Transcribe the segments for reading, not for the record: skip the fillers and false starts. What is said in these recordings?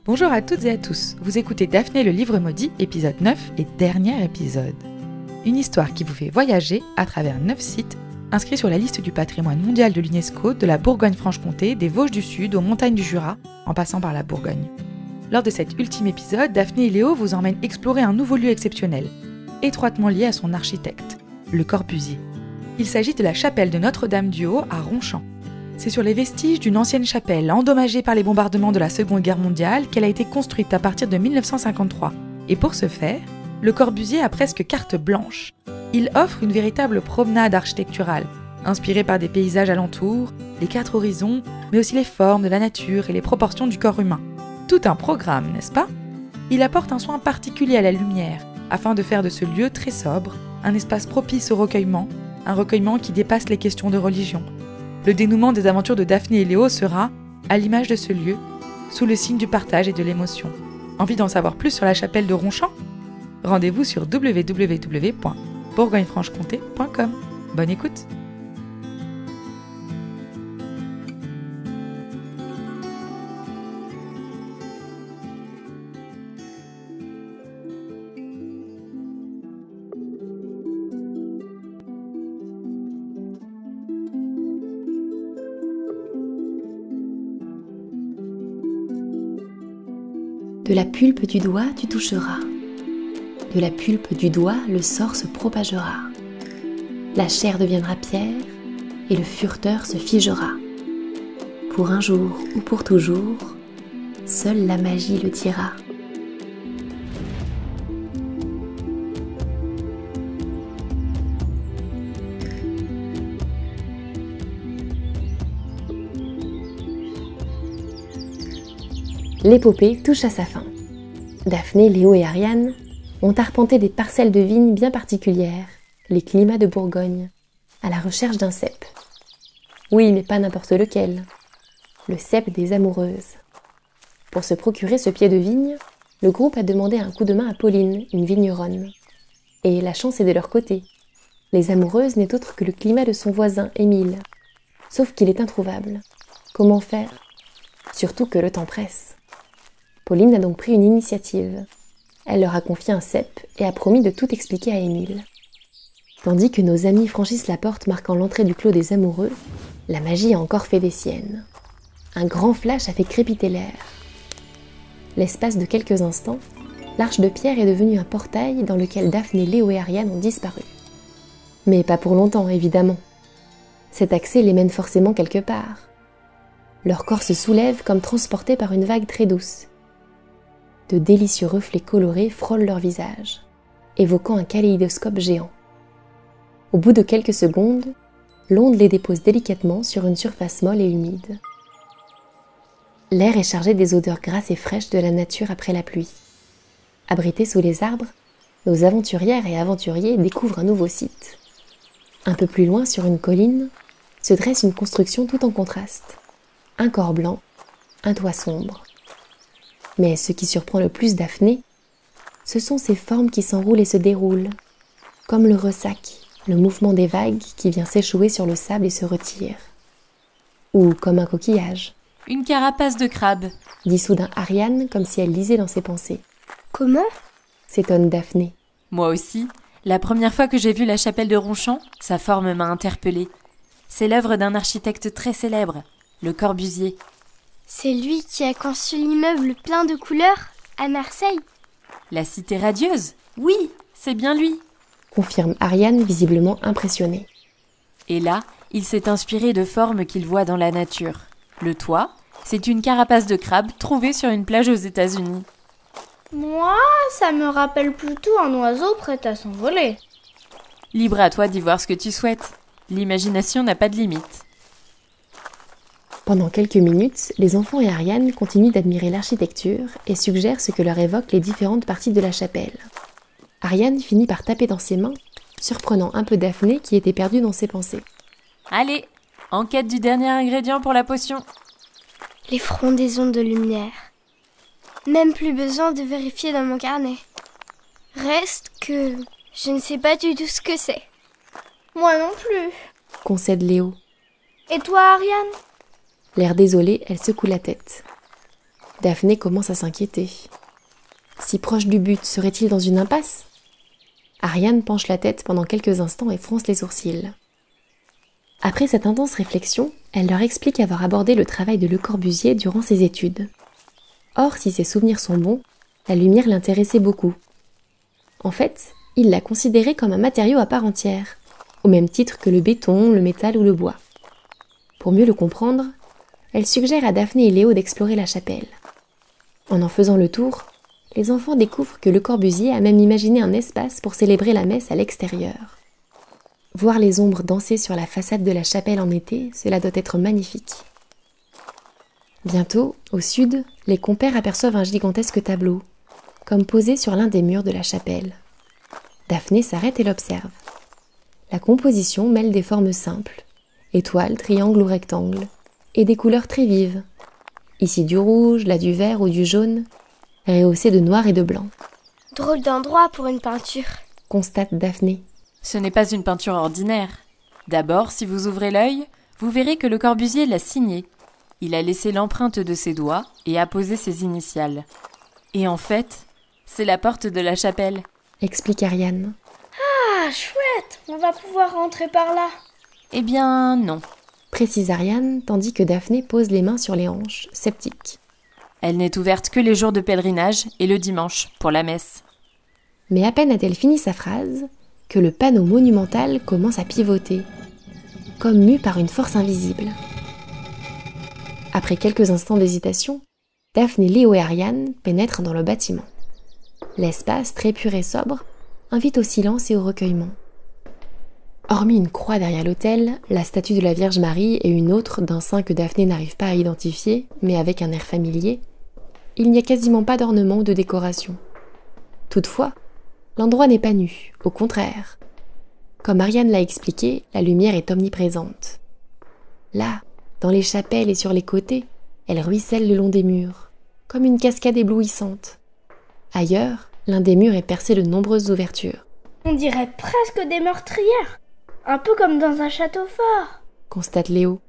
Bonjour à toutes et à tous, vous écoutez Daphné le livre maudit, épisode 9 et dernier épisode. Une histoire qui vous fait voyager à travers 9 sites inscrits sur la liste du patrimoine mondial de l'UNESCO de la Bourgogne-Franche-Comté, des Vosges du Sud aux montagnes du Jura, en passant par la Bourgogne. Lors de cet ultime épisode, Daphné et Léo vous emmènent explorer un nouveau lieu exceptionnel, étroitement lié à son architecte, Le Corbusier. Il s'agit de la chapelle de Notre-Dame-du-Haut à Ronchamp. C'est sur les vestiges d'une ancienne chapelle endommagée par les bombardements de la Seconde Guerre mondiale qu'elle a été construite à partir de 1953. Et pour ce faire, Le Corbusier a presque carte blanche. Il offre une véritable promenade architecturale, inspirée par des paysages alentours, les 4 horizons, mais aussi les formes de la nature et les proportions du corps humain. Tout un programme, n'est-ce pas ? Il apporte un soin particulier à la lumière, afin de faire de ce lieu très sobre, un espace propice au recueillement, un recueillement qui dépasse les questions de religion. Le dénouement des aventures de Daphné et Léo sera, à l'image de ce lieu, sous le signe du partage et de l'émotion. Envie d'en savoir plus sur la chapelle de Ronchamp ? Rendez-vous sur www.bourgognefranchecomté.com. Bonne écoute. De la pulpe du doigt, tu toucheras. De la pulpe du doigt, le sort se propagera. La chair deviendra pierre et le furteur se figera. Pour un jour ou pour toujours, seule la magie le dira. L'épopée touche à sa fin. Daphné, Léo et Ariane ont arpenté des parcelles de vignes bien particulières, les climats de Bourgogne, à la recherche d'un cep. Oui, mais pas n'importe lequel. Le cep des amoureuses. Pour se procurer ce pied de vigne, le groupe a demandé un coup de main à Pauline, une vigneronne. Et la chance est de leur côté. Les amoureuses n'est autre que le climat de son voisin, Émile. Sauf qu'il est introuvable. Comment faire ? Surtout que le temps presse. Pauline a donc pris une initiative. Elle leur a confié un cep et a promis de tout expliquer à Émile. Tandis que nos amis franchissent la porte marquant l'entrée du clos des amoureux, la magie a encore fait des siennes. Un grand flash a fait crépiter l'air. L'espace de quelques instants, l'arche de pierre est devenue un portail dans lequel Daphné, Léo et Ariane ont disparu. Mais pas pour longtemps, évidemment. Cet accès les mène forcément quelque part. Leur corps se soulève comme transporté par une vague très douce. De délicieux reflets colorés frôlent leur visage, évoquant un kaléidoscope géant. Au bout de quelques secondes, l'onde les dépose délicatement sur une surface molle et humide. L'air est chargé des odeurs grasses et fraîches de la nature après la pluie. Abrités sous les arbres, nos aventurières et aventuriers découvrent un nouveau site. Un peu plus loin, sur une colline, se dresse une construction tout en contraste. Un corps blanc, un toit sombre. Mais ce qui surprend le plus Daphné, ce sont ces formes qui s'enroulent et se déroulent, comme le ressac, le mouvement des vagues qui vient s'échouer sur le sable et se retire. Ou comme un coquillage. Une carapace de crabe, Dit soudain Ariane comme si elle lisait dans ses pensées. Comment ? S'étonne Daphné. Moi aussi. La première fois que j'ai vu la chapelle de Ronchamp, sa forme m'a interpellée. C'est l'œuvre d'un architecte très célèbre, Le Corbusier. C'est lui qui a conçu l'immeuble plein de couleurs à Marseille. La cité radieuse ? Oui, c'est bien lui. Confirme Ariane visiblement impressionnée. Et là, il s'est inspiré de formes qu'il voit dans la nature. Le toit, c'est une carapace de crabe trouvée sur une plage aux États-Unis. Moi, ça me rappelle plutôt un oiseau prêt à s'envoler. Libre à toi d'y voir ce que tu souhaites. L'imagination n'a pas de limite. Pendant quelques minutes, les enfants et Ariane continuent d'admirer l'architecture et suggèrent ce que leur évoquent les différentes parties de la chapelle. Ariane finit par taper dans ses mains, surprenant un peu Daphné qui était perdue dans ses pensées. Allez, en quête du dernier ingrédient pour la potion. Les frondaisons de lumière. Même plus besoin de vérifier dans mon carnet. Reste que je ne sais pas du tout ce que c'est. Moi non plus. Concède Léo. Et toi, Ariane ? L'air désolé, elle secoue la tête. Daphné commence à s'inquiéter. Si proche du but, serait-il dans une impasse? Ariane penche la tête pendant quelques instants et fronce les sourcils. Après cette intense réflexion, elle leur explique avoir abordé le travail de Le Corbusier durant ses études. Or, si ses souvenirs sont bons, la lumière l'intéressait beaucoup. En fait, il l'a considérée comme un matériau à part entière, au même titre que le béton, le métal ou le bois. Pour mieux le comprendre, elle suggère à Daphné et Léo d'explorer la chapelle. En faisant le tour, les enfants découvrent que Le Corbusier a même imaginé un espace pour célébrer la messe à l'extérieur. Voir les ombres danser sur la façade de la chapelle en été, cela doit être magnifique. Bientôt, au sud, les compères aperçoivent un gigantesque tableau, comme posé sur l'un des murs de la chapelle. Daphné s'arrête et l'observe. La composition mêle des formes simples, étoiles, triangles ou rectangles, et des couleurs très vives. Ici du rouge, là du vert ou du jaune, rehaussé de noir et de blanc. Drôle d'endroit pour une peinture, constate Daphné. Ce n'est pas une peinture ordinaire. D'abord, si vous ouvrez l'œil, vous verrez que Le Corbusier l'a signé. Il a laissé l'empreinte de ses doigts et a posé ses initiales. Et en fait, c'est la porte de la chapelle, explique Ariane. Ah, chouette, on va pouvoir rentrer par là. Eh bien, non. Précise Ariane, tandis que Daphné pose les mains sur les hanches, sceptique. Elle n'est ouverte que les jours de pèlerinage et le dimanche, pour la messe. Mais à peine a-t-elle fini sa phrase que le panneau monumental commence à pivoter, comme mu par une force invisible. Après quelques instants d'hésitation, Daphné, Léo et Ariane pénètrent dans le bâtiment. L'espace, très pur et sobre, invite au silence et au recueillement. Hormis une croix derrière l'autel, la statue de la Vierge Marie et une autre d'un saint que Daphné n'arrive pas à identifier, mais avec un air familier, il n'y a quasiment pas d'ornement ou de décoration. Toutefois, l'endroit n'est pas nu, au contraire. Comme Ariane l'a expliqué, la lumière est omniprésente. Là, dans les chapelles et sur les côtés, elle ruisselle le long des murs, comme une cascade éblouissante. Ailleurs, l'un des murs est percé de nombreuses ouvertures. On dirait presque des meurtrières, un peu comme dans un château fort, constate Léo.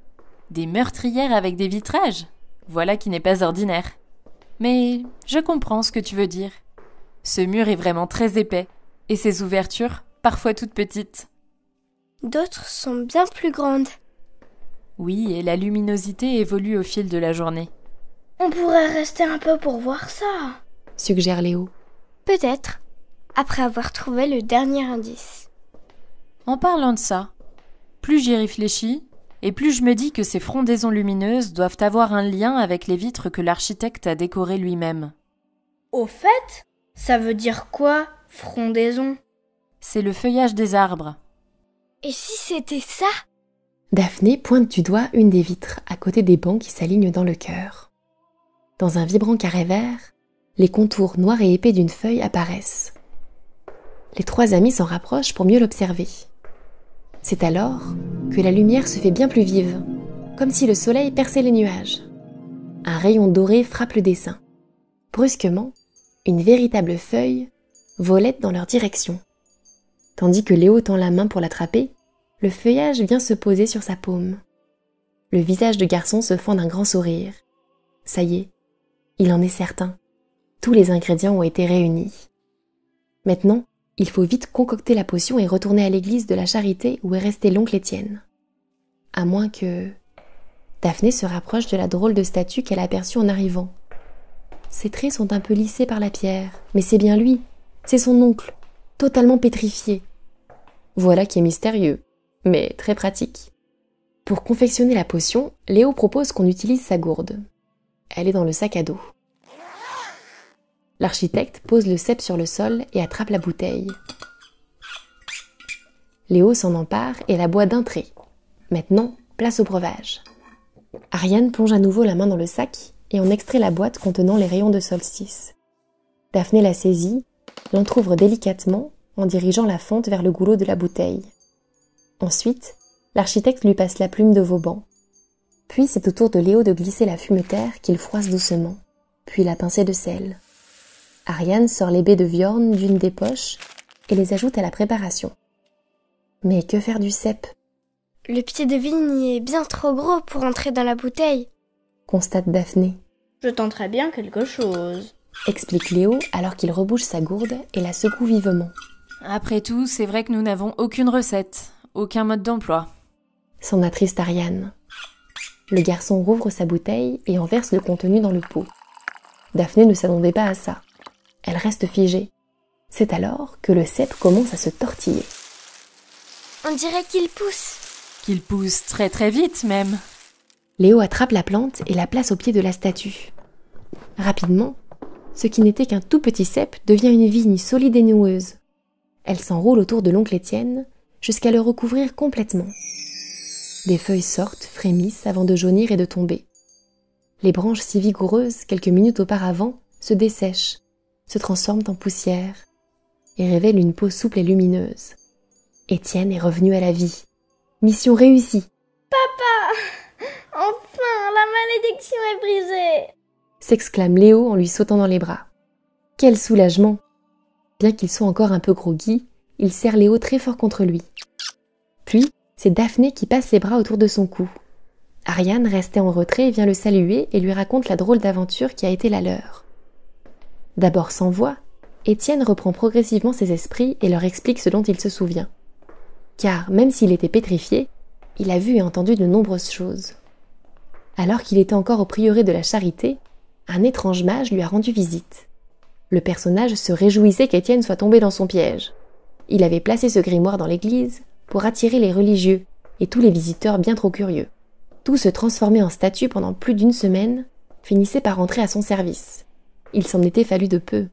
Des meurtrières avec des vitrages? Voilà qui n'est pas ordinaire. Mais je comprends ce que tu veux dire. Ce mur est vraiment très épais, et ses ouvertures, parfois toutes petites. D'autres sont bien plus grandes. Oui, et la luminosité évolue au fil de la journée. On pourrait rester un peu pour voir ça, suggère Léo. Peut-être, après avoir trouvé le dernier indice. En parlant de ça, plus j'y réfléchis, et plus je me dis que ces frondaisons lumineuses doivent avoir un lien avec les vitres que l'architecte a décorées lui-même. Au fait, ça veut dire quoi, frondaison? C'est le feuillage des arbres. Et si c'était ça? Daphné pointe du doigt une des vitres à côté des bancs qui s'alignent dans le chœur. Dans un vibrant carré vert, les contours noirs et épais d'une feuille apparaissent. Les trois amis s'en rapprochent pour mieux l'observer. C'est alors que la lumière se fait bien plus vive, comme si le soleil perçait les nuages. Un rayon doré frappe le dessin. Brusquement, une véritable feuille volette dans leur direction. Tandis que Léo tend la main pour l'attraper, le feuillage vient se poser sur sa paume. Le visage de garçon se fend d'un grand sourire. Ça y est, il en est certain. Tous les ingrédients ont été réunis. Maintenant, il faut vite concocter la potion et retourner à l'église de la Charité où est resté l'oncle Étienne. À moins que... Daphné se rapproche de la drôle de statue qu'elle a aperçue en arrivant. Ses traits sont un peu lissés par la pierre, mais c'est bien lui, c'est son oncle, totalement pétrifié. Voilà qui est mystérieux, mais très pratique. Pour confectionner la potion, Léo propose qu'on utilise sa gourde. Elle est dans le sac à dos. L'architecte pose le cep sur le sol et attrape la bouteille. Léo s'en empare et la boit d'un trait. Maintenant, place au breuvage. Ariane plonge à nouveau la main dans le sac et en extrait la boîte contenant les rayons de solstice. Daphné la saisit, l'entrouvre délicatement en dirigeant la fente vers le goulot de la bouteille. Ensuite, l'architecte lui passe la plume de Vauban. Puis c'est au tour de Léo de glisser la fumetaire qu'il froisse doucement, puis la pincée de sel. Ariane sort les baies de viorne d'une des poches et les ajoute à la préparation. Mais que faire du cep? Le pied de vigne est bien trop gros pour entrer dans la bouteille, constate Daphné. Je tenterai bien quelque chose. Explique Léo alors qu'il rebouche sa gourde et la secoue vivement. Après tout, c'est vrai que nous n'avons aucune recette, aucun mode d'emploi. S'en attriste Ariane. Le garçon rouvre sa bouteille et en verse le contenu dans le pot. Daphné ne s'attendait pas à ça. Elle reste figée. C'est alors que le cep commence à se tortiller. On dirait qu'il pousse. Qu'il pousse très très vite même. Léo attrape la plante et la place au pied de la statue. Rapidement, ce qui n'était qu'un tout petit cep devient une vigne solide et noueuse. Elle s'enroule autour de l'oncle Étienne jusqu'à le recouvrir complètement. Des feuilles sortent, frémissent avant de jaunir et de tomber. Les branches si vigoureuses, quelques minutes auparavant, se dessèchent, se transforment en poussière et révèlent une peau souple et lumineuse. Étienne est revenu à la vie. Mission réussie. Enfin, la malédiction est brisée. S'exclame Léo en lui sautant dans les bras. Quel soulagement! Bien qu'il soit encore un peu groggy, il serre Léo très fort contre lui. Puis, c'est Daphné qui passe les bras autour de son cou. Ariane, restée en retrait, vient le saluer et lui raconte la drôle d'aventure qui a été la leur. D'abord sans voix, Étienne reprend progressivement ses esprits et leur explique ce dont il se souvient. Car, même s'il était pétrifié, il a vu et entendu de nombreuses choses. Alors qu'il était encore au prieuré de la Charité, un étrange mage lui a rendu visite. Le personnage se réjouissait qu'Étienne soit tombé dans son piège. Il avait placé ce grimoire dans l'église pour attirer les religieux et tous les visiteurs bien trop curieux. Tout se transformait en statue pendant plus d'une semaine, finissait par entrer à son service. Il s'en était fallu de peu.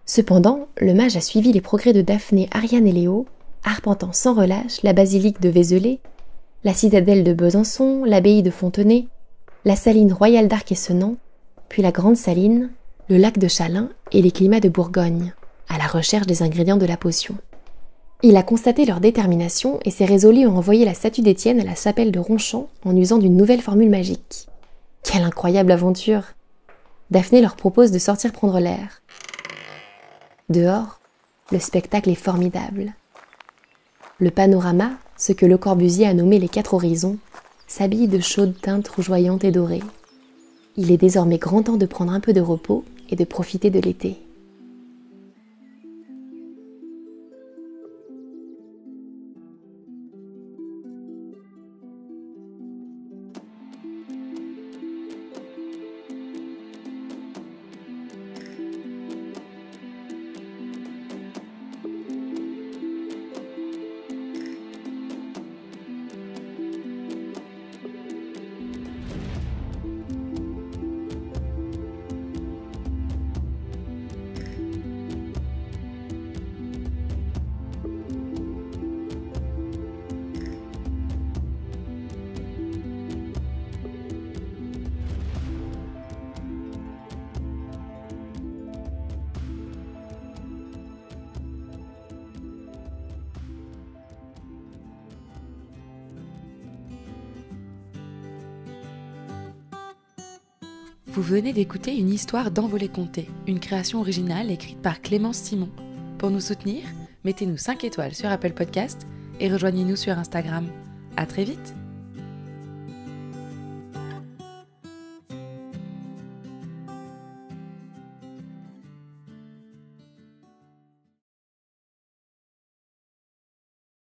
Cependant, le mage a suivi les progrès de Daphné, Ariane et Léo, arpentant sans relâche la basilique de Vézelay, la citadelle de Besançon, l'abbaye de Fontenay, la saline royale d'Arc-et-Senans, puis la grande saline, le lac de Chalain et les climats de Bourgogne, à la recherche des ingrédients de la potion. Il a constaté leur détermination et s'est résolu à envoyer la statue d'Étienne à la chapelle de Ronchamp en usant d'une nouvelle formule magique. Quelle incroyable aventure! Daphné leur propose de sortir prendre l'air. Dehors, le spectacle est formidable. Le panorama, ce que Le Corbusier a nommé les 4 horizons, s'habille de chaudes teintes rougeoyantes et dorées. Il est désormais grand temps de prendre un peu de repos et de profiter de l'été. Vous venez d'écouter une histoire d'Envolée Comté, une création originale écrite par Clémence Simon. Pour nous soutenir, mettez-nous 5 étoiles sur Apple Podcast et rejoignez-nous sur Instagram. À très vite!